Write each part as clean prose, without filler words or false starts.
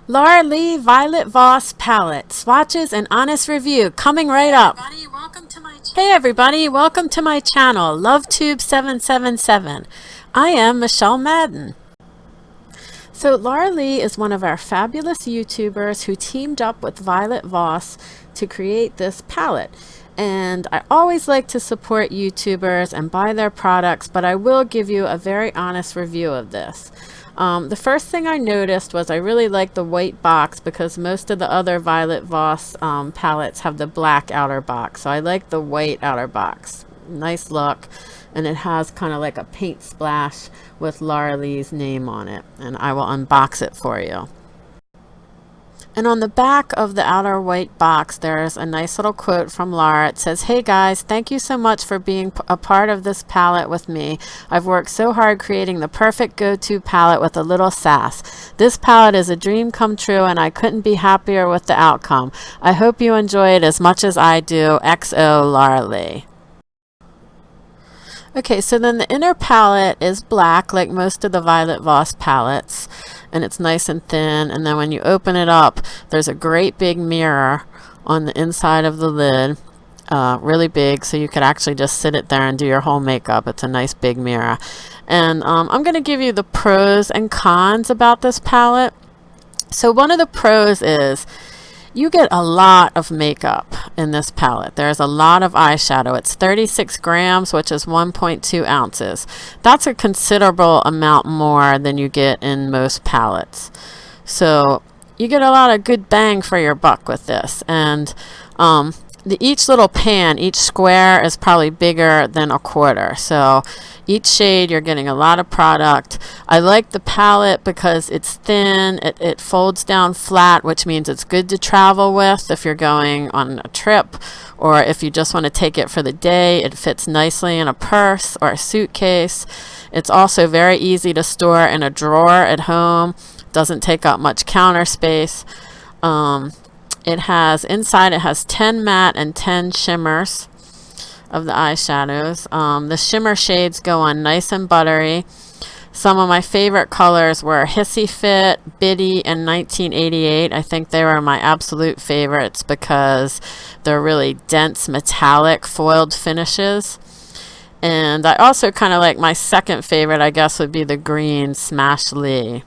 Lee Violet Voss Palette, swatches and honest review coming right up. Hey everybody, welcome to my channel, LoveTube777. I am Michelle Madden. So Laura Lee is one of our fabulous YouTubers who teamed up with Violet Voss to create this palette. And I always like to support YouTubers and buy their products, but I will give you a very honest review of this. The first thing I noticed was I really like the white box because most of the other Violet Voss palettes have the black outer box. So I like the white outer box. Nice look. And it has kind of like a paint splash with Laura Lee's name on it. And I will unbox it for you. And on the back of the outer white box, there's a nice little quote from Laura. It says, "Hey guys, thank you so much for being a part of this palette with me. I've worked so hard creating the perfect go-to palette with a little sass. This palette is a dream come true and I couldn't be happier with the outcome. I hope you enjoy it as much as I do. XO Laura Lee." Okay, so then the inner palette is black like most of the Violet Voss palettes, and it's nice and thin, and then when you open it up there's a great big mirror on the inside of the lid, really big, so you could actually just sit it there and do your whole makeup. It's a nice big mirror. And I'm going to give you the pros and cons about this palette. So one of the pros is you get a lot of makeup in this palette. There's a lot of eyeshadow. It's 36 grams, which is 1.2 ounces. That's a considerable amount more than you get in most palettes. So you get a lot of good bang for your buck with this. And each little pan, each square is probably bigger than a quarter. So each shade you're getting a lot of product. I like the palette because it's thin, it folds down flat, which means it's good to travel with if you're going on a trip, or if you just want to take it for the day. It fits nicely in a purse or a suitcase. It's also very easy to store in a drawer at home. Doesn't take up much counter space. Inside it has 10 matte and 10 shimmers of the eyeshadows. The shimmer shades go on nice and buttery. Some of my favorite colors were Hissy Fit, Biddy, and 1988. I think they were my absolute favorites because they're really dense metallic foiled finishes. And I also kind of like, my second favorite I guess would be the green Smash Lee.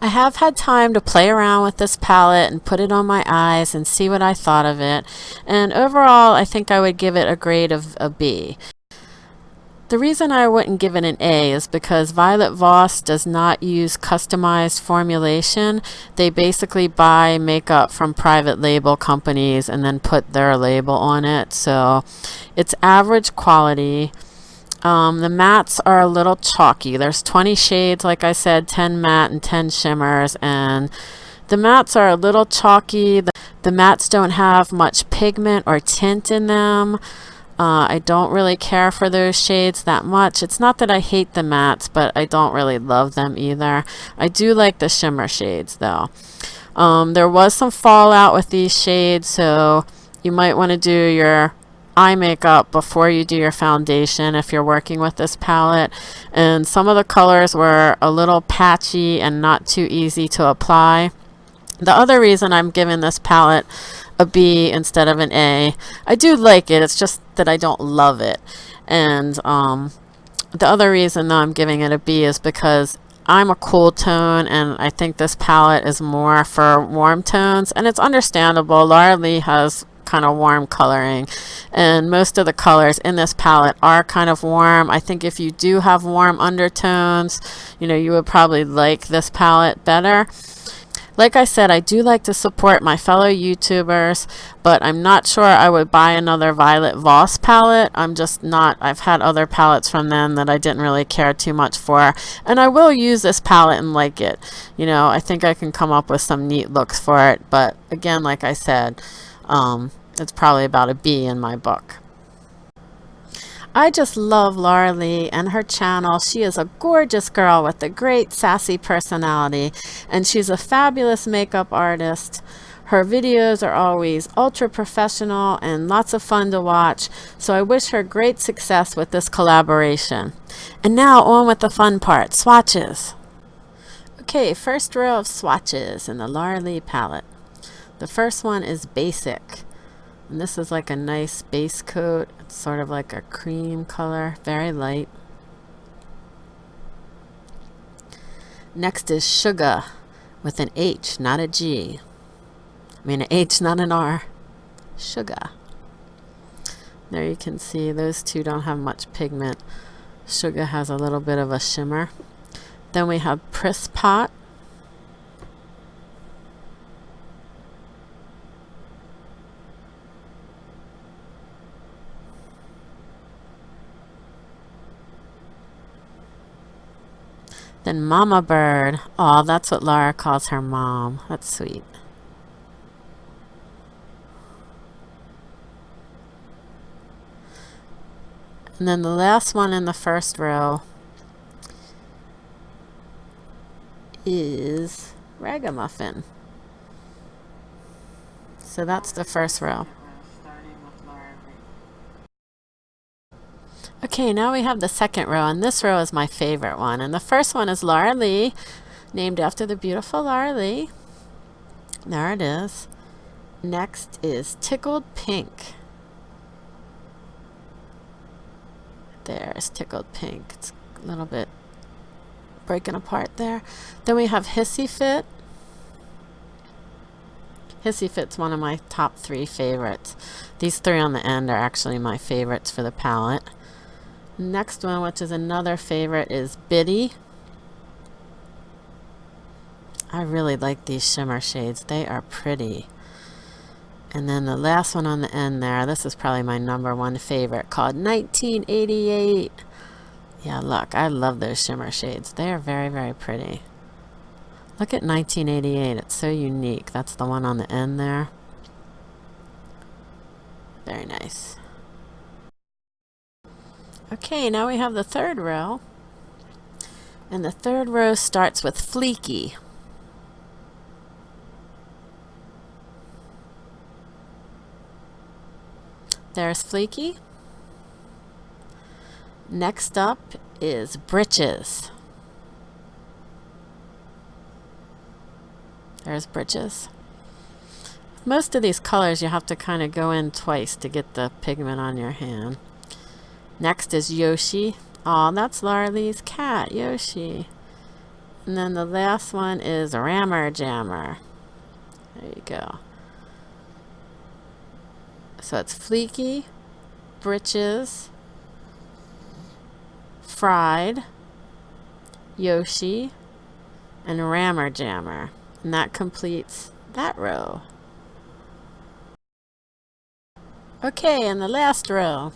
I have had time to play around with this palette and put it on my eyes and see what I thought of it, and overall I think I would give it a grade of a B. The reason I wouldn't give it an A is because Violet Voss does not use customized formulation. They basically buy makeup from private label companies and then put their label on it, so it's average quality. The mattes are a little chalky. There's 20 shades, like I said, 10 matte and 10 shimmers, and the mattes are a little chalky. The mattes don't have much pigment or tint in them. I don't really care for those shades that much. It's not that I hate the mattes, but I don't really love them either. I do like the shimmer shades though. There was some fallout with these shades, so you might want to do your eye makeup before you do your foundation if you're working with this palette, and some of the colors were a little patchy and not too easy to apply. The other reason I'm giving this palette a B instead of an A, I do like it, it's just that I don't love it. And the other reason that I'm giving it a B is because I'm a cool tone and I think this palette is more for warm tones, and it's understandable. Laura Lee has kind of warm coloring, and most of the colors in this palette are kind of warm. I think if you do have warm undertones, you would probably like this palette better. Like I said, I do like to support my fellow YouTubers, but I'm not sure I would buy another Violet Voss palette. I'm just not. I've had other palettes from them that I didn't really care too much for, and I will use this palette and like it. I think I can come up with some neat looks for it, but again, like I said, it's probably about a B in my book. I just love Laura Lee and her channel. She is a gorgeous girl with a great sassy personality, and she's a fabulous makeup artist. Her videos are always ultra professional and lots of fun to watch, so I wish her great success with this collaboration. And now on with the fun part, swatches. Okay, first row of swatches in the Laura Lee palette. The first one is Basic. And this is like a nice base coat. It's sort of like a cream color, very light. Next is Sugar with an H, not a G. I mean an H, not an R. Sugar. There you can see those two don't have much pigment. Sugar has a little bit of a shimmer. Then we have Press Pot. Then Mama Bird. Oh, that's what Laura calls her mom. That's sweet. And then the last one in the first row is Ragamuffin. So that's the first row. Okay, now we have the second row, and this row is my favorite one. And the first one is Laura Lee, named after the beautiful Laura Lee. There it is. Next is Tickled Pink. There's Tickled Pink. It's a little bit breaking apart there. Then we have Hissy Fit. Hissy Fit's one of my top 3 favorites. These 3 on the end are actually my favorites for the palette. Next one, which is another favorite, is Biddy. I really like these shimmer shades. They are pretty. And then the last one on the end there, this is probably my #1 favorite, called 1988. Yeah, look, I love those shimmer shades. They are very, very pretty. Look at 1988. It's so unique. That's the one on the end there. Very nice. Okay, now we have the third row. And the third row starts with Fleeky. There's Fleeky. Next up is Britches. There's Britches. Most of these colors you have to kind of go in twice to get the pigment on your hand. Next is Yoshi. Oh, that's Laura Lee's cat, Yoshi. And then the last one is Rammer Jammer. There you go. So it's Fleeky, Britches, Fried, Yoshi, and Rammer Jammer. And that completes that row. Okay, and the last row.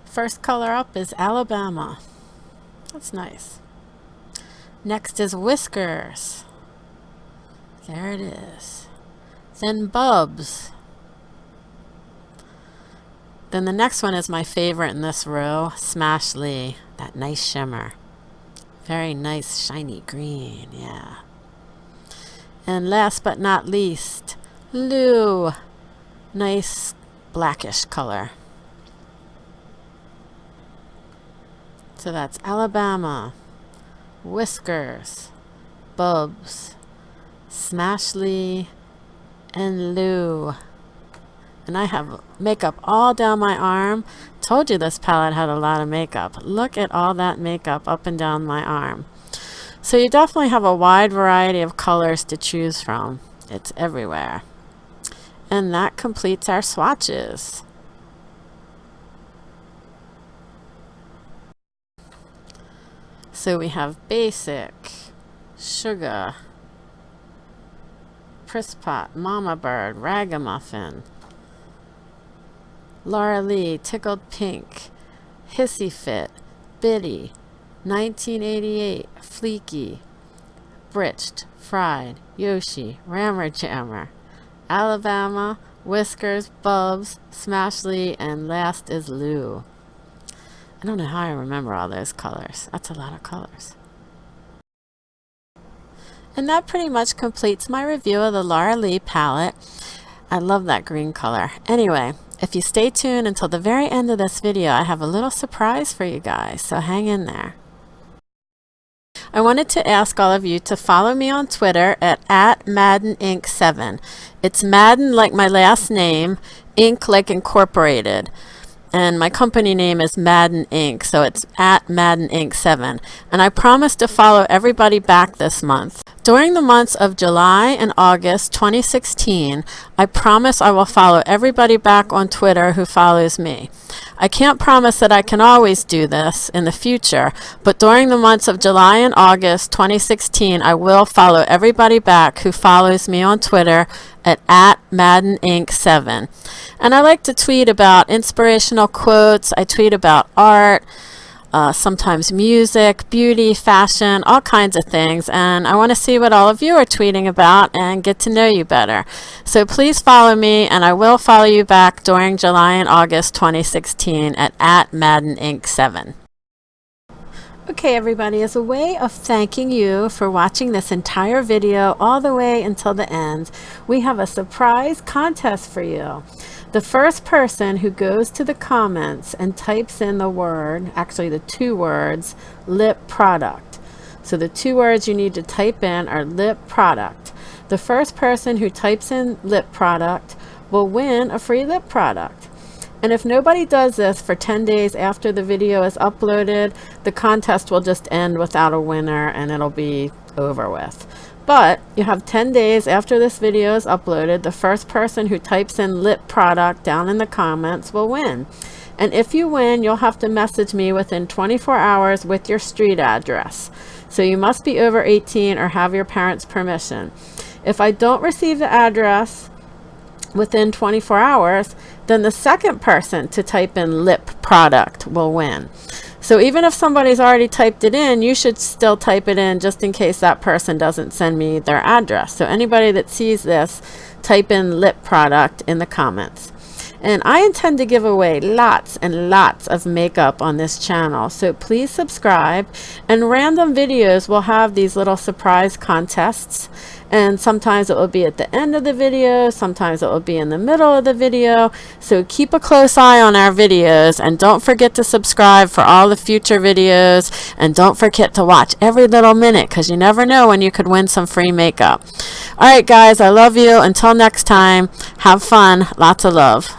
First color up is Alabama. That's nice. Next is Whiskers. There it is. Then Bubs. Then the next one is my favorite in this row, Smash Lee. That nice shimmer. Very nice shiny green, yeah. And last but not least, Lou. Nice blackish color. So that's Alabama, Whiskers, Bubs, Smash Lee, and Lou. And I have makeup all down my arm. Told you this palette had a lot of makeup. Look at all that makeup up and down my arm. So you definitely have a wide variety of colors to choose from. It's everywhere. And that completes our swatches. So we have Basic, Sugar, Press Pot, Mama Bird, Ragamuffin, Laura Lee, Tickled Pink, Hissy Fit, Biddy, 1988, Fleeky, Britched, Fried, Yoshi, Rammer Jammer, Alabama, Whiskers, Bubs, Smash Lee, and last is Lou. I don't know how I remember all those colors. That's a lot of colors. And that pretty much completes my review of the Laura Lee palette. I love that green color. Anyway, if you stay tuned until the very end of this video, I have a little surprise for you guys, so hang in there. I wanted to ask all of you to follow me on Twitter at @MaddenInc7. It's Madden like my last name, Inc like incorporated. And my company name is Madden Inc., so it's @MaddenInc7. And I promise to follow everybody back this month. During the months of July and August 2016, I promise I will follow everybody back on Twitter who follows me. I can't promise that I can always do this in the future, but during the months of July and August 2016, I will follow everybody back who follows me on Twitter at @MaddenInc7. And I like to tweet about inspirational quotes. I tweet about art, sometimes music, beauty, fashion, all kinds of things. And I want to see what all of you are tweeting about and get to know you better. So please follow me, and I will follow you back during July and August 2016 at @MaddenInc7. Okay, everybody, as a way of thanking you for watching this entire video all the way until the end, we have a surprise contest for you. The first person who goes to the comments and types in the word, actually the 2 words, lip product. So the 2 words you need to type in are lip product. The first person who types in lip product will win a free lip product. And if nobody does this for 10 days after the video is uploaded, the contest will just end without a winner and it'll be over with. But you have 10 days after this video is uploaded. The first person who types in lip product down in the comments will win. And if you win, you'll have to message me within 24 hours with your street address. So you must be over 18 or have your parents' permission. If I don't receive the address within 24 hours, then the second person to type in lip product will win. So even if somebody's already typed it in, you should still type it in just in case that person doesn't send me their address. So anybody that sees this, type in lip product in the comments. And I intend to give away lots and lots of makeup on this channel, so please subscribe. And random videos will have these little surprise contests, and sometimes it will be at the end of the video, sometimes it will be in the middle of the video. So keep a close eye on our videos, and don't forget to subscribe for all the future videos, and don't forget to watch every little minute, because you never know when you could win some free makeup. Alright guys, I love you. Until next time, have fun. Lots of love.